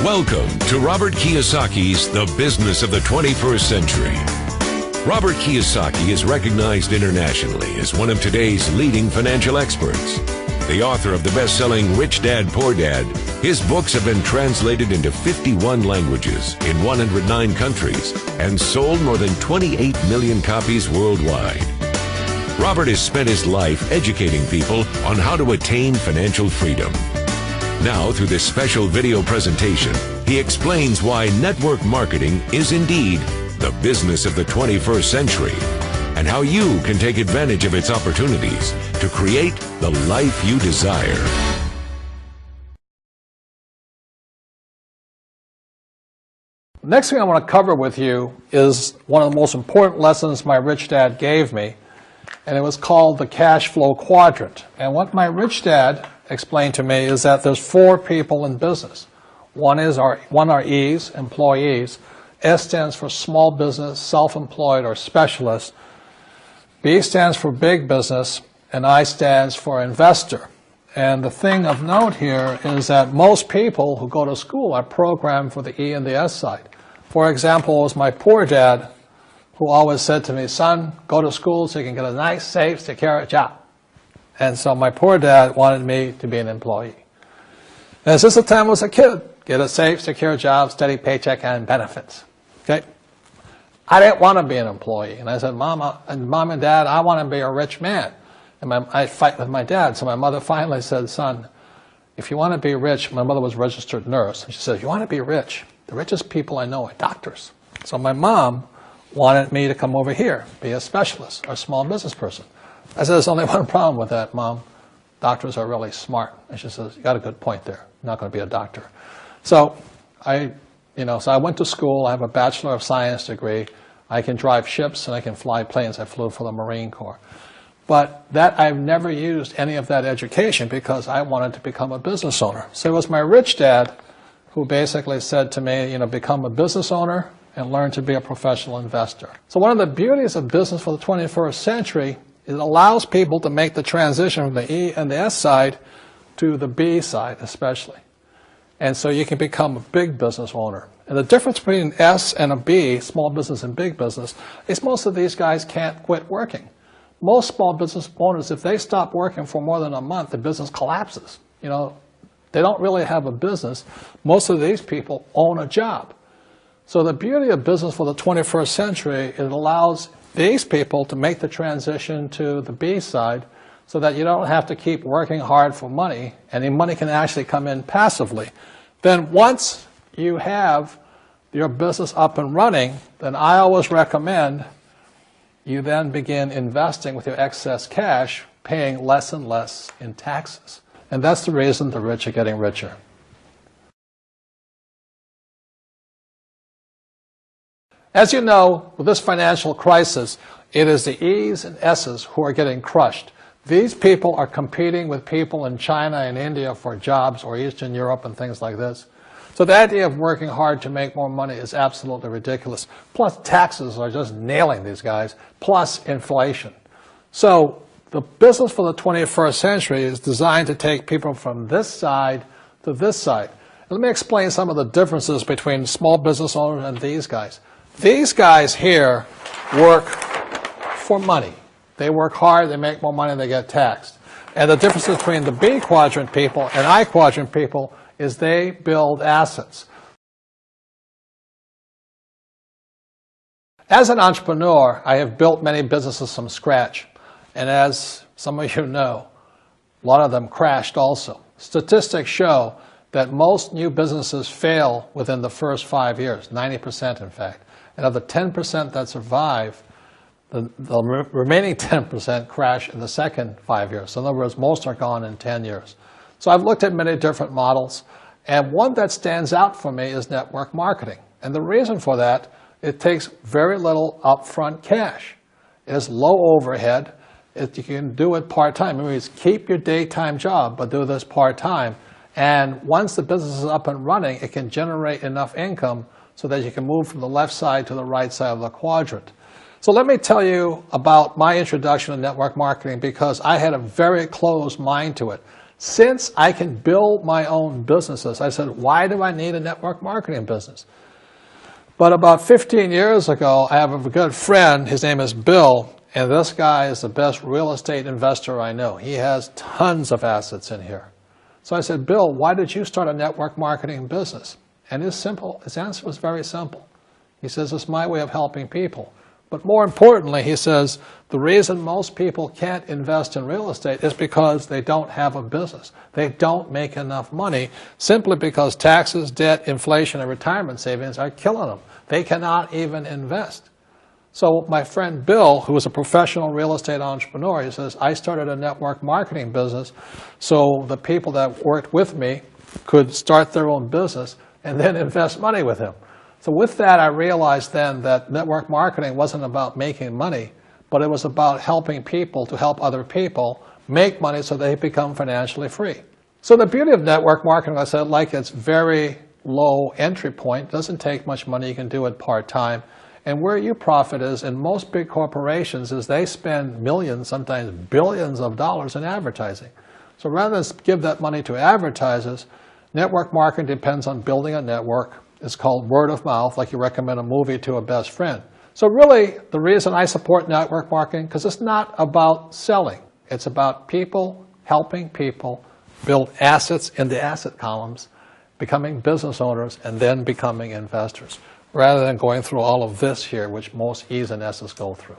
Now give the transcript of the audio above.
Welcome to Robert Kiyosaki's The Business of the 21st Century. Robert Kiyosaki is recognized internationally as one of today's leading financial experts. The author of the best-selling Rich Dad, Poor Dad, his books have been translated into 51 languages in 109 countries and sold more than 28 million copies worldwide. Robert has spent his life educating people on how to attain financial freedom. Now, through this special video presentation, he explains why network marketing is indeed the business of the 21st century and how you can take advantage of its opportunities to create the life you desire. The next thing I want to cover with you is one of the most important lessons my rich dad gave me, and it was called the cash flow quadrant. And what my rich dad explained to me is that there's four people in business. One are E's, employees. S stands for small business, self-employed, or specialist. B stands for big business, and I stands for investor. And the thing of note here is that most people who go to school are programmed for the E and the S side. For example, it was my poor dad who always said to me, son, go to school so you can get a nice, safe, secure job. And so my poor dad wanted me to be an employee. And since the time I was a kid, get a safe, secure job, steady paycheck, and benefits. Okay? I didn't want to be an employee. And I said, Mom and Dad, I want to be a rich man. And I fight with my dad. So my mother finally said, son, if you want to be rich, my mother was a registered nurse. And she said, if you want to be rich, the richest people I know are doctors. So my mom wanted me to come over here, be a specialist or a small business person. I said, there's only one problem with that, Mom. Doctors are really smart. And she says, you got a good point there. I'm not going to be a doctor. So I went to school. I have a Bachelor of Science degree. I can drive ships and I can fly planes. I flew for the Marine Corps. But I've never used any of that education because I wanted to become a business owner. So it was my rich dad who basically said to me, become a business owner and learn to be a professional investor. So one of the beauties of business for the 21st century is it allows people to make the transition from the E and the S side to the B side especially. And so you can become a big business owner. And the difference between S and a B, small business and big business, is most of these guys can't quit working. Most small business owners, if they stop working for more than a month, the business collapses. They don't really have a business. Most of these people own a job. So the beauty of business for the 21st century, it allows these people to make the transition to the B side so that you don't have to keep working hard for money, and the money can actually come in passively. Then once you have your business up and running, then I always recommend you then begin investing with your excess cash, paying less and less in taxes. And that's the reason the rich are getting richer. As you know, with this financial crisis, it is the E's and S's who are getting crushed. These people are competing with people in China and India for jobs, or Eastern Europe and things like this. So the idea of working hard to make more money is absolutely ridiculous. Plus taxes are just nailing these guys, plus inflation. So the business for the 21st century is designed to take people from this side to this side. Let me explain some of the differences between small business owners and these guys. These guys here work for money. They work hard, they make more money, they get taxed. And the difference between the B quadrant people and I quadrant people is they build assets. As an entrepreneur, I have built many businesses from scratch. And as some of you know, a lot of them crashed also. Statistics show that most new businesses fail within the first 5 years, 90% in fact. And of the 10% that survive, the remaining 10% crash in the second 5 years. So in other words, most are gone in 10 years. So I've looked at many different models, and one that stands out for me is network marketing. And the reason for that, it takes very little upfront cash. It is low overhead. You can do it part-time. It means keep your daytime job, but do this part-time. And once the business is up and running, it can generate enough income so that you can move from the left side to the right side of the quadrant. So let me tell you about my introduction to network marketing because I had a very closed mind to it. Since I can build my own businesses, I said, why do I need a network marketing business? But about 15 years ago, I have a good friend, his name is Bill, and this guy is the best real estate investor I know. He has tons of assets in here. So I said, Bill, why did you start a network marketing business? And his answer was very simple. He says, it's my way of helping people. But more importantly, he says, the reason most people can't invest in real estate is because they don't have a business. They don't make enough money simply because taxes, debt, inflation, and retirement savings are killing them. They cannot even invest. So my friend Bill, who is a professional real estate entrepreneur, he says, I started a network marketing business so the people that worked with me could start their own business and then invest money with him. So with that, I realized then that network marketing wasn't about making money, but it was about helping people to help other people make money so they become financially free. So the beauty of network marketing, I said, like it's very low entry point, doesn't take much money, you can do it part-time. And where you profit is in most big corporations is they spend millions, sometimes billions of dollars in advertising. So rather than give that money to advertisers, network marketing depends on building a network. It's called word of mouth, like you recommend a movie to a best friend. So really, the reason I support network marketing, because it's not about selling. It's about people helping people build assets in the asset columns, becoming business owners, and then becoming investors, rather than going through all of this here, which most E's and S's go through.